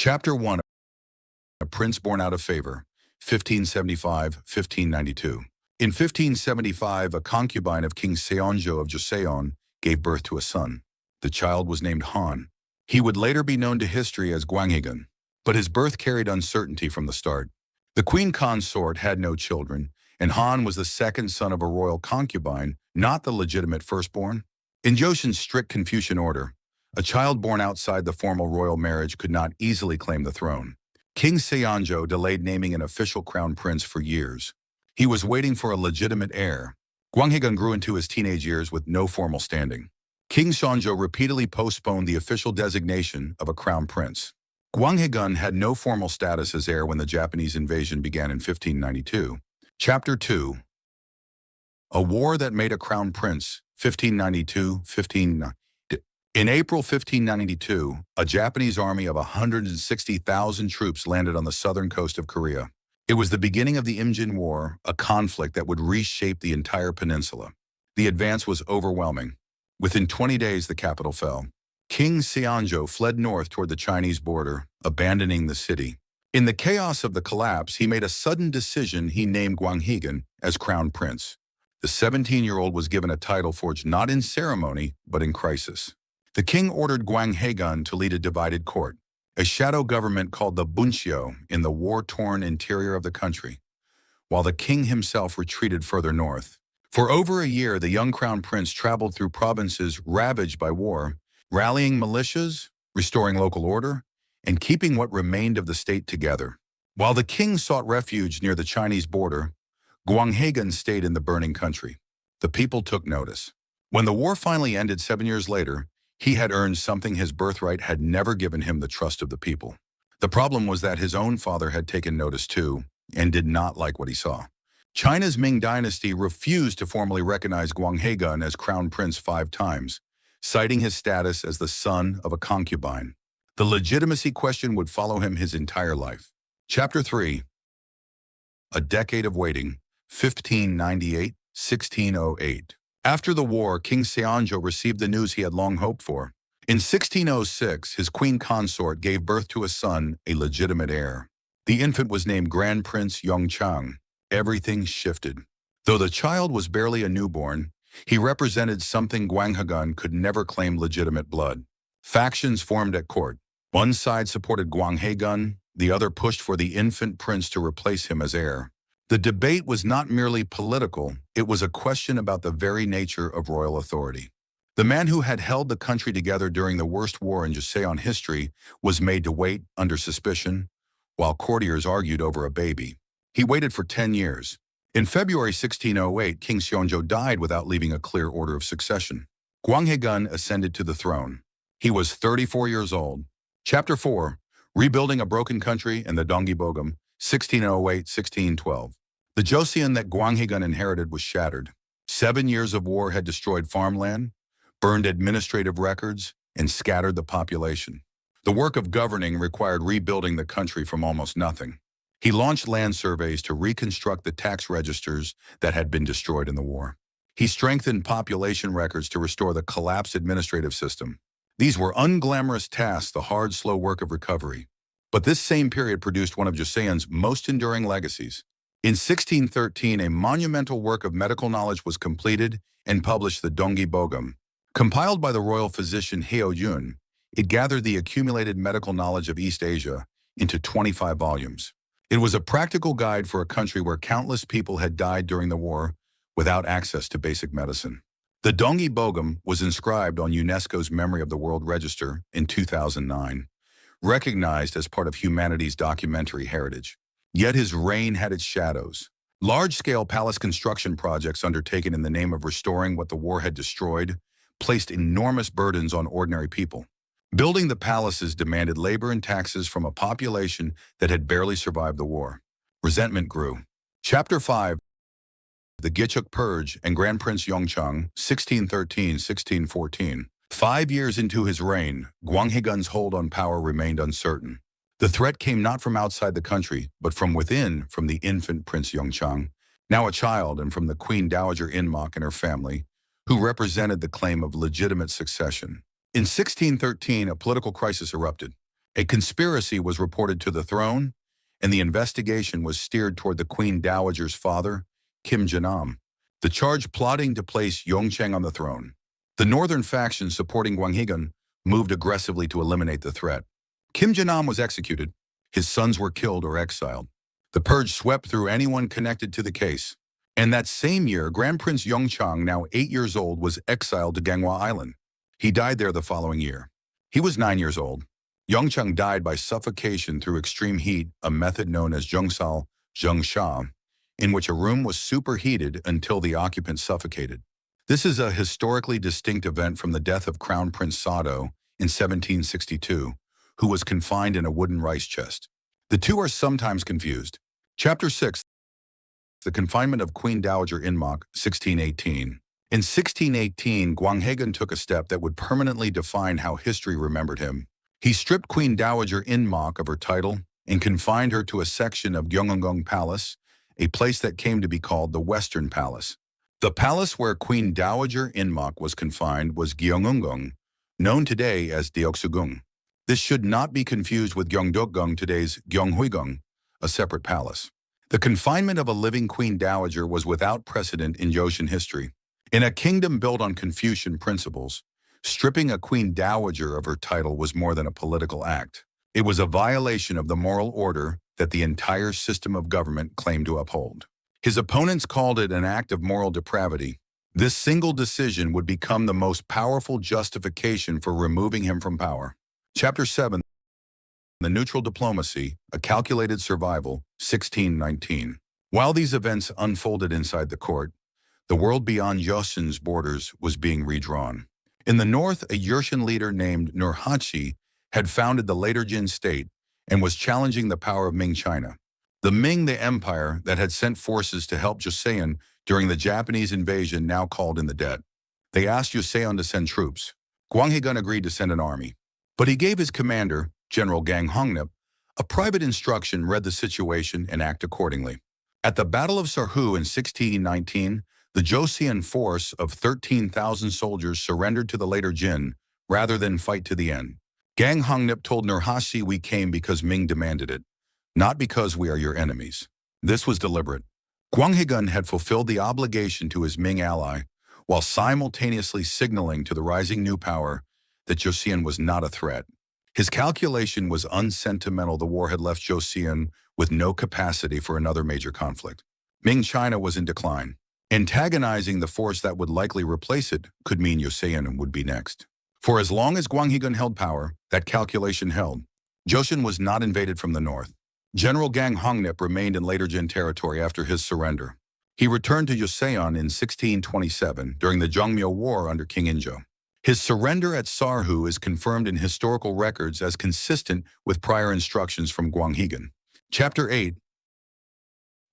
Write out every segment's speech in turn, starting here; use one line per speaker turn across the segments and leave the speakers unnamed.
Chapter 1. A Prince Born Out of Favor, 1575-1592. In 1575, a concubine of King Seonjo of Joseon gave birth to a son. The child was named Han. He would later be known to history as Gwanghaegun, but his birth carried uncertainty from the start. The queen consort had no children, and Han was the second son of a royal concubine, not the legitimate firstborn. In Joseon's strict Confucian order, a child born outside the formal royal marriage could not easily claim the throne. King Seonjo delayed naming an official crown prince for years. He was waiting for a legitimate heir. Gwanghaegun grew into his teenage years with no formal standing. King Seonjo repeatedly postponed the official designation of a crown prince. Gwanghaegun had no formal status as heir when the Japanese invasion began in 1592. Chapter 2. A War That Made a Crown Prince, 1592-1590. In April 1592, a Japanese army of 160,000 troops landed on the southern coast of Korea. It was the beginning of the Imjin War, a conflict that would reshape the entire peninsula. The advance was overwhelming. Within 20 days, the capital fell. King Seonjo fled north toward the Chinese border, abandoning the city. In the chaos of the collapse, he made a sudden decision. He named Gwanghaegun as crown prince. The 17-year-old was given a title forged not in ceremony, but in crisis. The king ordered Gwanghaegun to lead a divided court, a shadow government called the Buncjo in the war-torn interior of the country, while the king himself retreated further north. For over a year, the young crown prince traveled through provinces ravaged by war, rallying militias, restoring local order, and keeping what remained of the state together. While the king sought refuge near the Chinese border, Gwanghaegun stayed in the burning country. The people took notice. When the war finally ended 7 years later, he had earned something his birthright had never given him: the trust of the people. The problem was that his own father had taken notice too, and did not like what he saw. China's Ming Dynasty refused to formally recognize Gwanghaegun as crown prince 5 times, citing his status as the son of a concubine. The legitimacy question would follow him his entire life. Chapter 3. A Decade of Waiting, 1598-1608. After the war, King Seonjo received the news he had long hoped for. In 1606, his queen consort gave birth to a son, a legitimate heir. The infant was named Grand Prince Yongchang. Everything shifted. Though the child was barely a newborn, he represented something Gwanghaegun could never claim: legitimate blood. Factions formed at court. One side supported Gwanghaegun, the other pushed for the infant prince to replace him as heir. The debate was not merely political, it was a question about the very nature of royal authority. The man who had held the country together during the worst war in Joseon history was made to wait under suspicion, while courtiers argued over a baby. He waited for 10 years. In February 1608, King Seonjo died without leaving a clear order of succession. Gwanghaegun ascended to the throne. He was 34 years old. Chapter 4. Rebuilding a Broken Country in the Dongui Bogam, 1608-1612. The Joseon that Gwanghaegun inherited was shattered. 7 years of war had destroyed farmland, burned administrative records, and scattered the population. The work of governing required rebuilding the country from almost nothing. He launched land surveys to reconstruct the tax registers that had been destroyed in the war. He strengthened population records to restore the collapsed administrative system. These were unglamorous tasks, the hard, slow work of recovery. But this same period produced one of Joseon's most enduring legacies. In 1613, a monumental work of medical knowledge was completed and published, the Dongui Bogam. Compiled by the royal physician Heo-jun, it gathered the accumulated medical knowledge of East Asia into 25 volumes. It was a practical guide for a country where countless people had died during the war without access to basic medicine. The Dongui Bogam was inscribed on UNESCO's Memory of the World Register in 2009, recognized as part of humanity's documentary heritage. Yet his reign had its shadows. Large-scale palace construction projects undertaken in the name of restoring what the war had destroyed placed enormous burdens on ordinary people. Building the palaces demanded labor and taxes from a population that had barely survived the war. Resentment grew. Chapter 5. The Gichuk Purge and Grand Prince Yongchang, 1613-1614. 5 years into his reign, Gwanghaegun's hold on power remained uncertain. The threat came not from outside the country, but from within, from the infant Prince Yongchang, now a child, and from the Queen Dowager Inmok and her family, who represented the claim of legitimate succession. In 1613, a political crisis erupted. A conspiracy was reported to the throne, and the investigation was steered toward the Queen Dowager's father, Kim Jong-nam. The charge plotting to place Yongcheng on the throne. The northern faction supporting Gwanghaegun moved aggressively to eliminate the threat. Kim Jong-nam was executed. His sons were killed or exiled. The purge swept through anyone connected to the case. And that same year, Grand Prince Yongchang, now 8 years old, was exiled to Ganghwa Island. He died there the following year. He was 9 years old. Yongchang died by suffocation through extreme heat, a method known as zhengsal, zhengsha, in which a room was superheated until the occupant suffocated. This is a historically distinct event from the death of Crown Prince Sarhu in 1762, who was confined in a wooden rice chest. The two are sometimes confused. Chapter 6. The confinement of Queen Dowager Inmok, 1618. In 1618, Gwanghaegun took a step that would permanently define how history remembered him. He stripped Queen Dowager Inmok of her title and confined her to a section of Gyeongung Palace, a place that came to be called the Western Palace. The palace where Queen Dowager Inmok was confined was Gyeongung, known today as Deoksugung. This should not be confused with Gyeongdeokgung, today's Gyeonghuigung, a separate palace. The confinement of a living Queen Dowager was without precedent in Joseon history. In a kingdom built on Confucian principles, stripping a Queen Dowager of her title was more than a political act. It was a violation of the moral order that the entire system of government claimed to uphold. His opponents called it an act of moral depravity. This single decision would become the most powerful justification for removing him from power. Chapter 7. The Neutral Diplomacy, A Calculated Survival, 1619. While these events unfolded inside the court, the world beyond Joseon's borders was being redrawn. In the north, a Joseon leader named Nurhaci had founded the later Jin state and was challenging the power of Ming China. The Ming, the empire that had sent forces to help Joseon during the Japanese invasion, now called in the debt. They asked Joseon to send troops. Gwanghaegun agreed to send an army. But he gave his commander, General Gang Hongnip, a private instruction, read the situation, and act accordingly. At the Battle of Sarhu in 1619, the Joseon force of 13,000 soldiers surrendered to the later Jin rather than fight to the end. Gang Hongnip told Nurhaci, "We came because Ming demanded it, not because we are your enemies." This was deliberate. Gwanghaegun had fulfilled the obligation to his Ming ally while simultaneously signaling to the rising new power that Joseon was not a threat. His calculation was unsentimental. The war had left Joseon with no capacity for another major conflict. Ming China was in decline. Antagonizing the force that would likely replace it could mean Joseon would be next. For as long as Gwanghaegun held power, that calculation held. Joseon was not invaded from the north. General Gang Hongnip remained in later Jin territory after his surrender. He returned to Joseon in 1627 during the Jongmyo War under King Injo. His surrender at Sarhu is confirmed in historical records as consistent with prior instructions from Gwanghaegun. Chapter 8.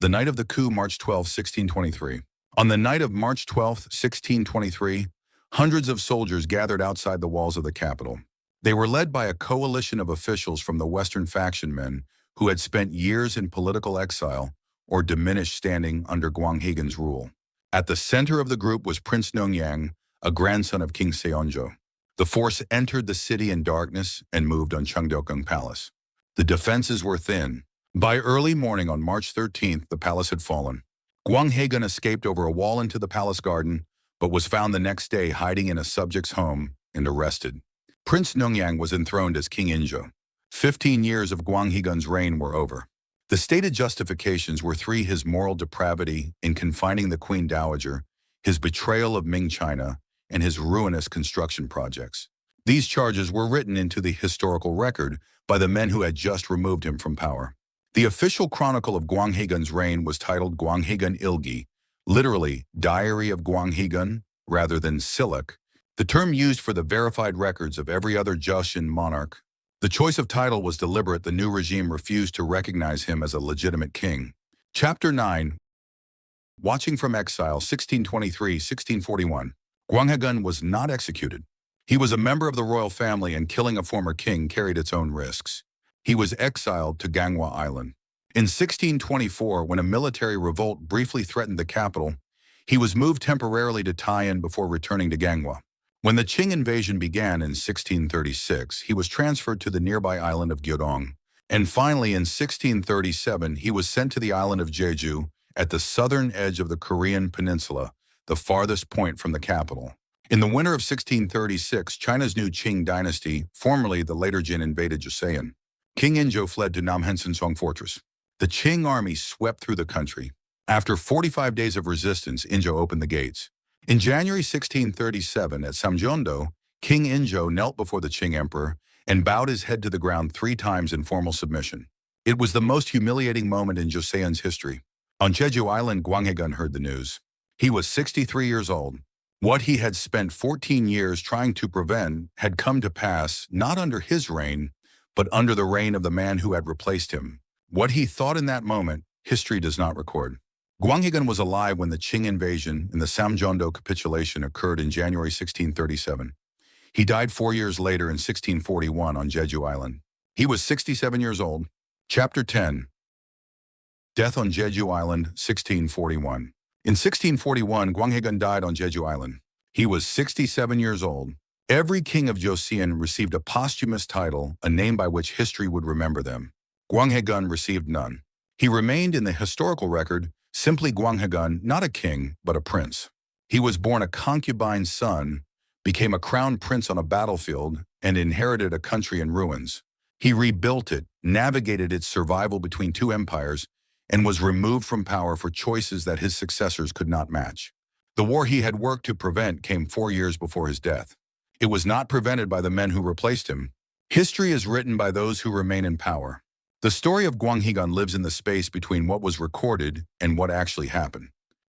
The night of the coup, March 12, 1623. On the night of March 12, 1623, hundreds of soldiers gathered outside the walls of the capital. They were led by a coalition of officials from the Western faction men who had spent years in political exile or diminished standing under Gwanghaegun's rule. At the center of the group was Prince Nongyang, a grandson of King Seonjo. The force entered the city in darkness and moved on Cheongdeokgung Palace. The defenses were thin. By early morning on March 13th, the palace had fallen. Gwanghaegun escaped over a wall into the palace garden, but was found the next day hiding in a subject's home and arrested. Prince Nongyang was enthroned as King Injo. 15 years of Gwanghaegun's reign were over. The stated justifications were three: his moral depravity in confining the Queen Dowager, his betrayal of Ming China, and his ruinous construction projects. These charges were written into the historical record by the men who had just removed him from power. The official chronicle of Gwanghaegun's reign was titled Gwanghaegun Ilgi, literally Diary of Gwanghaegun, rather than Siluk, the term used for the verified records of every other Joseon monarch. The choice of title was deliberate. The new regime refused to recognize him as a legitimate king. Chapter 9. Watching from exile, 1623-1641. Gwanghaegun was not executed. He was a member of the royal family, and killing a former king carried its own risks. He was exiled to Ganghwa Island. In 1624, when a military revolt briefly threatened the capital, he was moved temporarily to Taiyuan before returning to Ganghwa. When the Qing invasion began in 1636, he was transferred to the nearby island of Gyeodong, and finally in 1637 he was sent to the island of Jeju at the southern edge of the Korean peninsula, the farthest point from the capital. In the winter of 1636, China's new Qing dynasty, formerly the later Jin, invaded Joseon. King Injo fled to Namhansansong Fortress. The Qing army swept through the country. After 45 days of resistance, Injo opened the gates. In January 1637, at Samjeondo, King Injo knelt before the Qing emperor and bowed his head to the ground 3 times in formal submission. It was the most humiliating moment in Joseon's history. On Jeju Island, Gwanghaegun heard the news. He was 63 years old. What he had spent 14 years trying to prevent had come to pass not under his reign, but under the reign of the man who had replaced him. What he thought in that moment, history does not record. Gwanghaegun was alive when the Qing invasion and the Samjeondo capitulation occurred in January 1637. He died 4 years later in 1641 on Jeju Island. He was 67 years old. Chapter 10. Death on Jeju Island, 1641. In 1641, Gwanghaegun died on Jeju Island. He was 67 years old. Every king of Joseon received a posthumous title, a name by which history would remember them. Gwanghaegun received none. He remained in the historical record simply Gwanghaegun, not a king, but a prince. He was born a concubine's son, became a crown prince on a battlefield, and inherited a country in ruins. He rebuilt it, navigated its survival between 2 empires, and was removed from power for choices that his successors could not match. The war he had worked to prevent came 4 years before his death. It was not prevented by the men who replaced him. History is written by those who remain in power. The story of Gwanghaegun lives in the space between what was recorded and what actually happened.